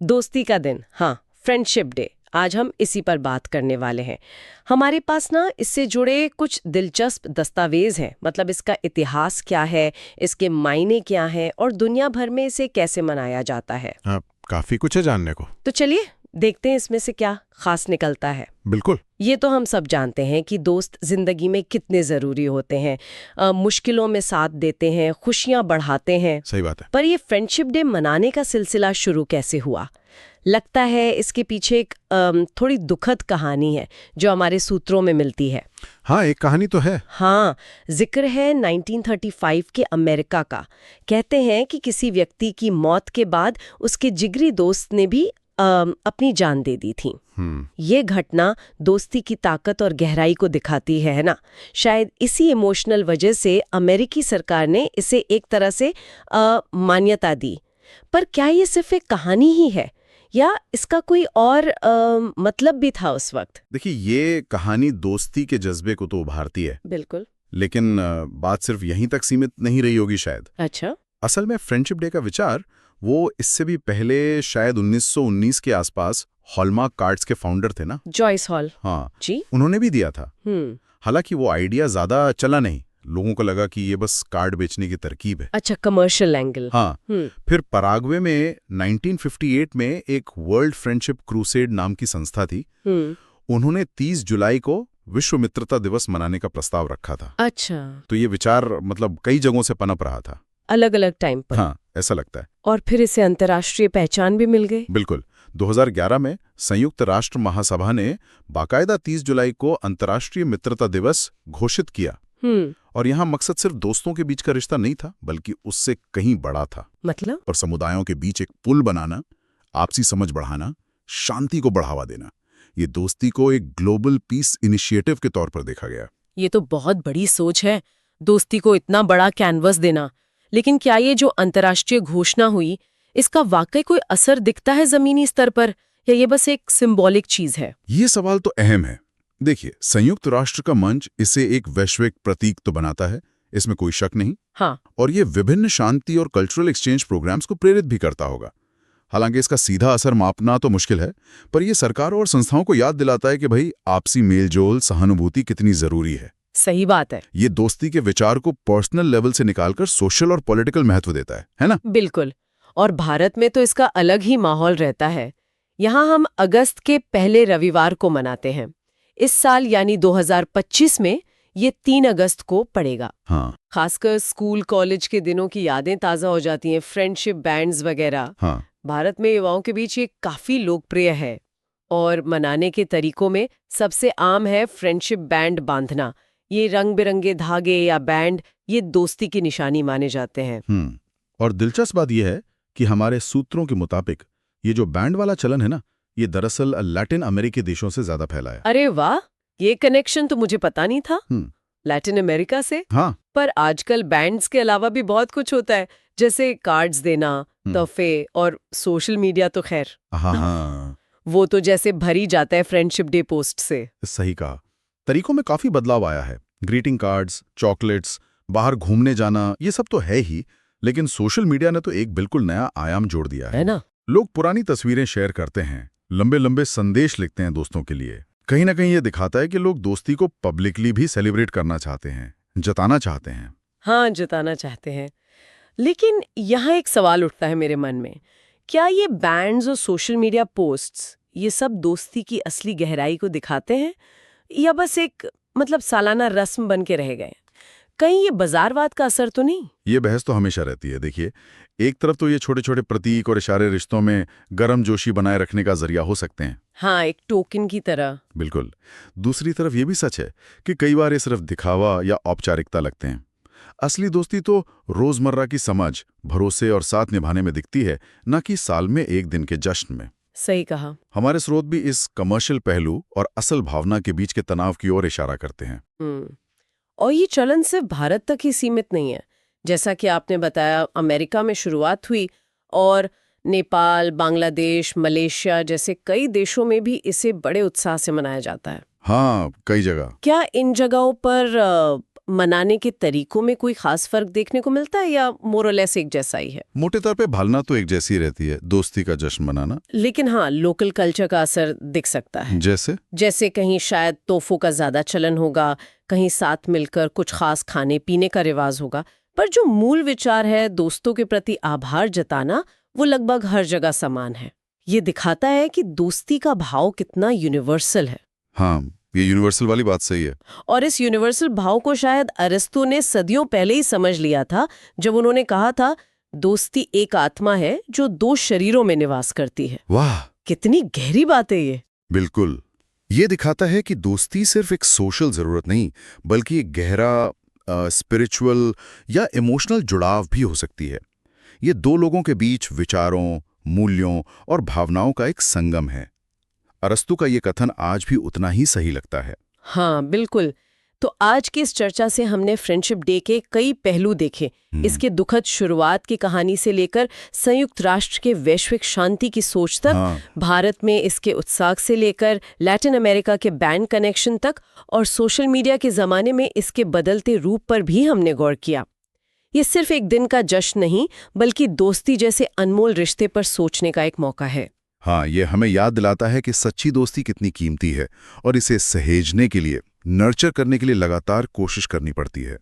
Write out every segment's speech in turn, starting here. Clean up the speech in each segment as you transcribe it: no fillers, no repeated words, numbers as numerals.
दोस्ती का दिन, हाँ, फ्रेंडशिप डे। आज हम इसी पर बात करने वाले हैं। हमारे पास ना इससे जुड़े कुछ दिलचस्प दस्तावेज हैं, मतलब इसका इतिहास क्या है, इसके मायने क्या हैं और दुनिया भर में इसे कैसे मनाया जाता है। हाँ, काफी कुछ है जानने को। तो चलिए देखते हैं इसमें से क्या खास निकलता है। बिल्कुल। ये तो हम सब जानते हैं कि दोस्त जिंदगी में कितने जरूरी होते हैं। मुश्किलों में साथ देते हैं, खुशियां बढ़ाते हैं। सही बात है। पर ये फ्रेंडशिप डे मनाने का सिलसिला शुरू कैसे हुआ? लगता है इसके पीछे एक थोड़ी दुखद कहानी है जो हमारे सूत्रों में मिलती है। हाँ, एक कहानी तो है। हाँ, जिक्र है 1935 के अमेरिका का। कहते हैं कि किसी व्यक्ति की मौत के बाद उसके जिगरी दोस्त ने भी अपनी जान दे दी थी। ये घटना दोस्ती की ताकत और गहराई को दिखाती है ना। शायद इसी इमोशनल वजह से अमेरिकी सरकार ने इसे एक तरह से मान्यता दी। पर क्या ये सिर्फ एक कहानी ही है या इसका कोई और मतलब भी था उस वक्त? देखिए, ये कहानी दोस्ती के जज्बे को तो उभारती है। बिल्कुल। लेकिन बात सिर्फ यहीं तक सीमित नहीं रही होगी शायद। अच्छा। असल में फ्रेंडशिप डे का विचार वो इससे भी पहले शायद 1919 के आसपास हॉलमार्क कार्ड्स के फाउंडर थे ना, जॉयस हॉल। हाँ जी। उन्होंने भी दिया था। हम्म। हालांकि वो आइडिया ज्यादा चला नहीं, लोगों को लगा कि ये बस कार्ड बेचने की तरकीब है। अच्छा, कमर्शियल एंगल। हाँ। फिर पराग्वे में 1958 में एक वर्ल्ड फ्रेंडशिप क्रूसेड नाम की संस्था थी। उन्होंने 30 जुलाई को विश्व मित्रता दिवस मनाने का प्रस्ताव रखा था। अच्छा। तो ये विचार मतलब कई जगहों से पनप रहा था, अलग अलग टाइम पर। हाँ ऐसा लगता है। और फिर इसे अंतर्राष्ट्रीय पहचान भी मिल गई। बिल्कुल। 2011 में संयुक्त राष्ट्र महासभा ने बाकायदा 30 जुलाई को अंतर्राष्ट्रीय मित्रता दिवस घोषित किया। और यहाँ मकसद सिर्फ दोस्तों के बीच का रिश्ता नहीं था, बल्कि उससे कहीं बड़ा था। मतलब? और समुदायों के बीच एक पुल बनाना, आपसी समझ बढ़ाना, शांति को बढ़ावा देना। ये दोस्ती को एक ग्लोबल पीस इनिशिएटिव के तौर पर देखा गया। ये तो बहुत बड़ी सोच है, दोस्ती को इतना बड़ा कैनवस देना। लेकिन क्या ये जो अंतर्राष्ट्रीय घोषणा हुई, इसका वाकई कोई असर दिखता है जमीनी स्तर पर, या ये बस एक सिंबॉलिक चीज है? ये सवाल तो अहम है। देखिए, संयुक्त राष्ट्र का मंच इसे एक वैश्विक प्रतीक तो बनाता है, इसमें कोई शक नहीं। हाँ। और ये विभिन्न शांति और कल्चरल एक्सचेंज प्रोग्राम्स को प्रेरित भी करता होगा। हालांकि इसका सीधा असर मापना तो मुश्किल है, पर यह सरकारों और संस्थाओं को याद दिलाता है कि भाई आपसी मेलजोल, सहानुभूति कितनी जरूरी है। सही बात है। ये दोस्ती के विचार को पर्सनल लेवल से निकालकर सोशल और पॉलिटिकल महत्व देता है ना? बिल्कुल। और भारत में तो इसका अलग ही माहौल रहता है। यहाँ हम अगस्त के पहले रविवार को मनाते हैं। इस साल यानी 2025 में ये 3 अगस्त को पड़ेगा। हाँ। खासकर स्कूल कॉलेज के दिनों की यादें ताज़ा हो जाती हैं, फ्रेंडशिप बैंड्स वगैरह। हाँ। भारत में युवाओं के बीच ये काफ़ी लोकप्रिय है। और मनाने के तरीकों में सबसे आम है फ्रेंडशिप बैंड बांधना। ये रंग बिरंगे धागे या बैंड ये दोस्ती की निशानी माने जाते हैं। और दिलचस्प बात यह है कि हमारे सूत्रों के मुताबिक ये जो बैंड वाला चलन है ना, ये दरअसल लैटिन अमेरिकी देशों से ज्यादा फैला है। अरे वाह, ये कनेक्शन तो मुझे पता नहीं था। लैटिन अमेरिका से? हाँ। पर आजकल बैंड्स के अलावा भी बहुत कुछ होता है, जैसे कार्ड्स देना, तोहफे और सोशल मीडिया तो खैर। हाँ। वो तो जैसे भरी जाता है फ्रेंडशिप डे पोस्ट से। सही कहा। तरीकों में काफी बदलाव आया है। ग्रीटिंग कार्ड्स, चॉकलेट्स, बाहर घूमने जाना, ये सब तो है ही, लेकिन सोशल मीडिया ने तो एक बिल्कुल नया आयाम जोड़ दिया है ना? लोग पुरानी तस्वीरें शेयर करते हैं, लंबे लंबे संदेश लिखते हैं दोस्तों के लिए। कहीं ना कहीं ये दिखाता है कि लोग दोस्ती को पब्लिकली भी सेलिब्रेट करना चाहते हैं, जताना चाहते हैं। हाँ, जताना चाहते हैं। लेकिन यहाँ एक सवाल उठता है मेरे मन में, क्या ये बैंड्स और सोशल मीडिया पोस्ट्स ये सब दोस्ती की असली गहराई को दिखाते हैं या बस एक मतलब सालाना रस्म बन के रह गए? कहीं ये बाजारवाद का असर तो नहीं? ये बहस तो हमेशा रहती है। देखिए, एक तरफ तो ये छोटे छोटे प्रतीक और इशारे रिश्तों में गर्मजोशी बनाए रखने का जरिया हो सकते हैं। हाँ, एक टोकन की तरह। बिल्कुल। दूसरी तरफ ये भी सच है कि कई बार ये सिर्फ दिखावा या औपचारिकता लगते हैं। असली दोस्ती तो रोजमर्रा की समझ, भरोसे और साथ निभाने में दिखती है, न कि साल में एक दिन के जश्न में। सही कहा। हमारे स्रोत भी इस कमर्शियल पहलू और असल भावना के बीच के तनाव की ओर इशारा करते हैं। और ये चलन सिर्फ भारत तक ही सीमित नहीं है। जैसा कि आपने बताया, अमेरिका में शुरुआत हुई और नेपाल, बांग्लादेश, मलेशिया जैसे कई देशों में भी इसे बड़े उत्साह से मनाया जाता है। हाँ, कई जगह। क्या इन जगहों पर मनाने के तरीकों में कोई खास फर्क देखने को मिलता है या मोर और लेस एक जैसा ही है? मोटे तौर पे भावना तो एक जैसी रहती है, दोस्ती का जश्न मनाना। लेकिन हाँ, लोकल कल्चर का असर दिख सकता है। जैसे कहीं शायद तोहफों का ज्यादा चलन होगा, कहीं साथ मिलकर कुछ खास खाने पीने का रिवाज होगा, पर जो मूल विचार है दोस्तों के प्रति आभार जताना, वो लगभग हर जगह समान है। ये दिखाता है कि दोस्ती का भाव कितना यूनिवर्सल है। हाँ, ये यूनिवर्सल वाली बात सही है। और इस यूनिवर्सल भाव को शायद अरिस्टो ने सदियों पहले ही समझ लिया था, जब उन्होंने कहा था दोस्ती एक आत्मा है जो दो शरीरों में निवास करती है। वाह, कितनी गहरी बात है ये। बिल्कुल। ये दिखाता है कि दोस्ती सिर्फ एक सोशल जरूरत नहीं, बल्कि एक गहरा स्पिरिचुअल या इमोशनल जुड़ाव भी हो सकती है। ये दो लोगों के बीच विचारों, मूल्यों और भावनाओं का एक संगम है। अरस्तु का ये कथन आज भी उतना ही सही लगता है। हाँ, बिल्कुल। तो आज की इस चर्चा से हमने फ्रेंडशिप डे के कई पहलू देखे। इसके दुखद शुरुआत की कहानी से लेकर संयुक्त राष्ट्र के वैश्विक शांति की सोच तक, भारत में इसके उत्साह से लेकर लैटिन अमेरिका के बैंड कनेक्शन तक, और सोशल मीडिया के जमाने में इसके बदलते रूप पर भी हमने गौर किया। ये सिर्फ एक दिन का जश्न नहीं, बल्कि दोस्ती जैसे अनमोल रिश्ते पर सोचने का एक मौका है। हाँ, ये हमें याद दिलाता है कि सच्ची दोस्ती कितनी कीमती है और इसे सहेजने के लिए, नर्चर करने के लिए लगातार कोशिश करनी पड़ती है।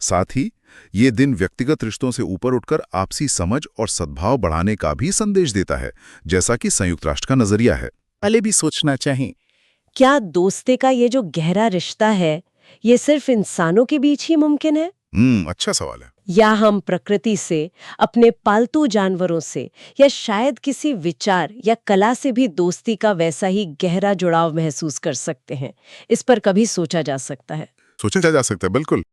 साथ ही ये दिन व्यक्तिगत रिश्तों से ऊपर उठकर आपसी समझ और सद्भाव बढ़ाने का भी संदेश देता है, जैसा कि संयुक्त राष्ट्र का नजरिया है। पहले भी सोचना चाहिए, क्या दोस्ती का ये जो गहरा रिश्ता है, ये सिर्फ इंसानों के बीच ही मुमकिन है? अच्छा सवाल है। या हम प्रकृति से, अपने पालतू जानवरों से, या शायद किसी विचार या कला से भी दोस्ती का वैसा ही गहरा जुड़ाव महसूस कर सकते हैं? इस पर कभी सोचा जा सकता है। सोचा जा सकता है, बिल्कुल।